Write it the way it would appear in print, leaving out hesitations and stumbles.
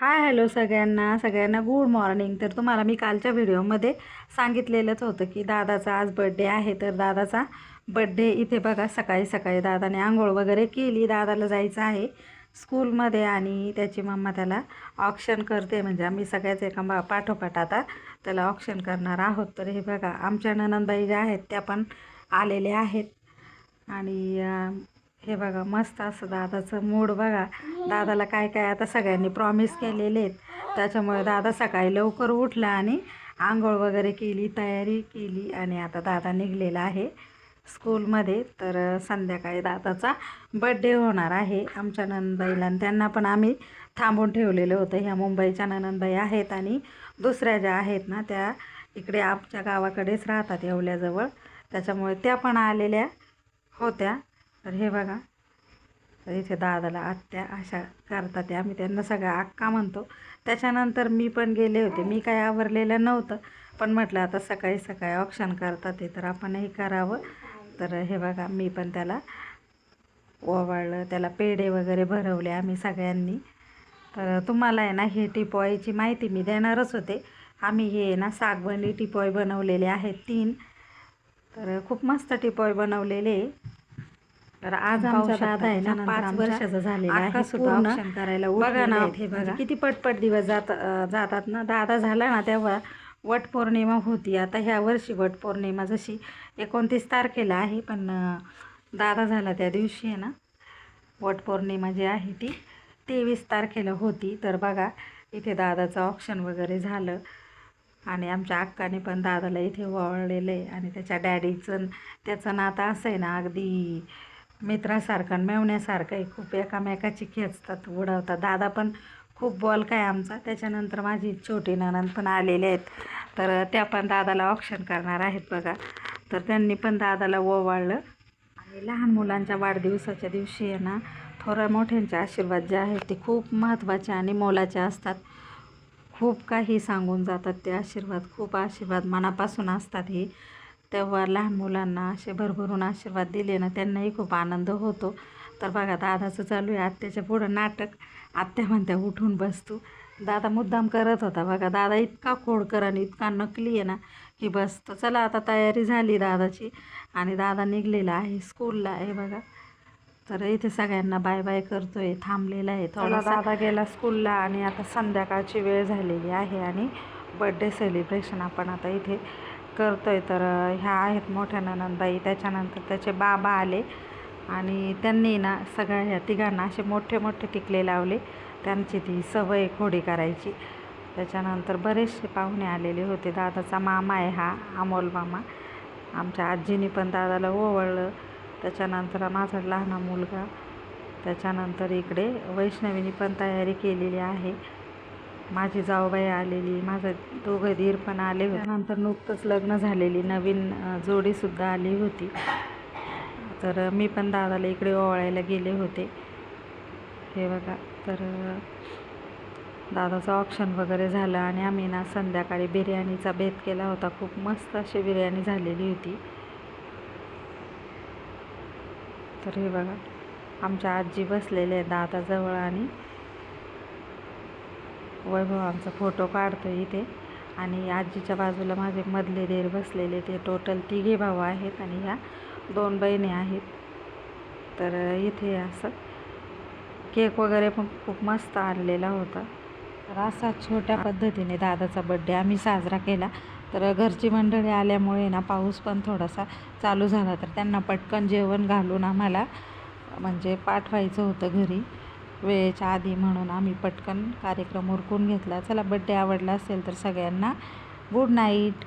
Hi hello सगळ्यांना सगळ्यांना good morning. तर तुम्हाला मी कालच्या व्हिडिओमध्ये सांगितलेलंच होतं की दादाचा आज बड्डे आहे. तर दादाचा बड्डे इथे बघा, सकाळी सकाळी दादाने आंघोळ वगैरे केली. दादाला जायचं आहे स्कूलमध्ये आणि त्याची मम्मा त्याला ऑप्शन करते, म्हणजे आम्ही सगळ्याच एका पाठोपाठ आता त्याला ऑप्शन करणार आहोत. तर हे बघा, आमच्या ननंदबाई ज्या आहेत त्या पण आलेल्या आहेत. आणि हे बघा, मस्त असं दादाचं मूड बघा. दादाला काय काय आता सगळ्यांनी प्रॉमिस केलेले आहेत, त्याच्यामुळे दादा सकाळी लवकर उठला आणि आंघोळ वगैरे केली, तयारी केली आणि आता दादा निघलेला आहे स्कूलमध्ये. तर संध्याकाळी दादाचा बड्डे होणार आहे. आमच्या ननंदबाईला आणि त्यांना पण आम्ही थांबून ठेवलेलं होतं. ह्या मुंबईच्या ननंदबाई आहेत आणि दुसऱ्या ज्या आहेत ना त्या इकडे आमच्या गावाकडेच राहतात, येवल्याजवळ, त्याच्यामुळे त्या पण आलेल्या होत्या. तर हे बघा, तर इथे दादाला आत्या अशा करतात ते, आम्ही त्यांना सगळ्या अक्का म्हणतो. त्याच्यानंतर मी पण गेले होते, मी काय आवरलेलं नव्हतं, पण म्हटलं आता सकाळी सकाळी ऑप्शन करतात ते, तर आपणही करावं. तर हे बघा, मी पण त्याला ओवाळलं, त्याला पेढे वगैरे भरवले आम्ही सगळ्यांनी. तर तुम्हाला आहे ना हे टिपॉयची माहिती मी देणारच होते. आम्ही हे ना सागवणी टिपॉय बनवलेले आहेत 3. तर खूप मस्त टिपॉय बनवलेले. तर आज आमचा दादा आहे ना 5 वर्षाचा झालेला आहे, सुद्धा ऑप्शन करायला बघा ना. हे बघा किती पटपट दिवस जातात ना. दादा झाला ना तेव्हा वटपौर्णिमा होती. आता ह्या वर्षी वटपौर्णिमा जशी 29 तारखेला आहे, पण दादा झाला त्या दिवशी आहे ना वटपौर्णिमा जी आहे ती 23 तारखेला होती. तर बघा, इथे दादाचं ऑप्शन वगैरे झालं आणि आमच्या अक्काने पण दादाला इथे ओवाळलेलं आहे. आणि त्याच्या डॅडीचं त्याचं नातं असं आहे ना, अगदी मित्रासारखं मेवण्यासारखं आहे. खूप एकामेकाची खेचतात, उडवतात. दादा पण खूप बोलका आहे आमचा. त्याच्यानंतर माझी छोटी नणंद पण आलेले आहेत, तर त्या पण दादाला ऑप्शन करणार आहेत बघा. तर त्यांनी पण दादाला ओवाळलं. आणि लहान मुलांच्या वाढदिवसाच्या दिवशी आहे ना थोड्या मोठ्यांचे आशीर्वाद जे आहेत ते खूप महत्त्वाचे आणि मोलाचे असतात. खूप काही सांगून जातात ते आशीर्वाद, खूप आशीर्वाद मनापासून असतात हे. तेव्हा लहान मुलांना असे भरभरून आशीर्वाद दिले ना त्यांनाही खूप आनंद होतो. तर बघा, दादाचं चालू आहे आत्याच्या पुढं नाटक. आत्या म्हणत्या उठून बसतो. दादा मुद्दाम करत होता बघा. दादा इतका खोडकर आणि इतका नकली आहे ना की बस. तर चला, आता तयारी झाली दादाची आणि दादा निघलेला आहे स्कूलला. हे बघा, तर इथे सगळ्यांना बाय बाय करतोय, थांबलेला आहे थोडा. दादा गेला स्कूलला आणि आता संध्याकाळची वेळ झालेली आहे आणि बड्डे सेलिब्रेशन आपण आता इथे करतोय. तर ह्या आहेत मोठ्या ननंदबाई. त्याच्यानंतर त्याचे बाबा आले आणि त्यांनी ना सगळ्या ह्या तिघांना असे मोठे मोठे टिकले लावले. त्यांची ती सवय खोडी करायची. त्याच्यानंतर बरेचसे पाहुणे आलेले होते. दादाचा मामा आहे हा अमोल मामा. आमच्या आजीने पण दादाला ओवाळलं. त्याच्यानंतर माझा लहान मुलगा. त्याच्यानंतर इकडे वैष्णवीने पण तयारी केलेली आहे. माझी जाऊबाई आलेली, माझं दोघं दीर पण आले होते. त्यानंतर नुकतंच लग्न झालेली नवीन जोडीसुद्धा आली होती. तर मी पण दादाला इकडे ओवाळायला गेले होते. हे बघा, तर दादाचं ऑप्शन वगैरे झालं आणि आम्ही ना संध्याकाळी बिर्याणीचा बेत केला होता. खूप मस्त अशी बिर्याणी झालेली होती. तर हे बघा, आमच्या आजी बसलेले आहे दादाजवळ आणि वैभव आमचा फोटो काढतो इथे. आणि आजीच्या बाजूला माझे मधले दीर बसलेले, ते टोटल 3 भाऊ आहेत आणि ह्या 2 बहिणी आहेत. तर इथे असं केक वगैरे पण खूप मस्त आणलेला होता. तर असा छोट्या पद्धतीने दादाचा बड्डे आम्ही साजरा केला. तर घरची मंडळी आल्यामुळे ना पाऊस पण थोडासा चालू झाला, तर त्यांना पटकन जेवण घालून आम्हाला म्हणजे पाठवायचं होतं घरी वेळेच्या आधी, म्हणून आम्ही पटकन कार्यक्रम उरकून घेतला. चला, बड्डे आवडला असेल तर सगळ्यांना गुड नाईट.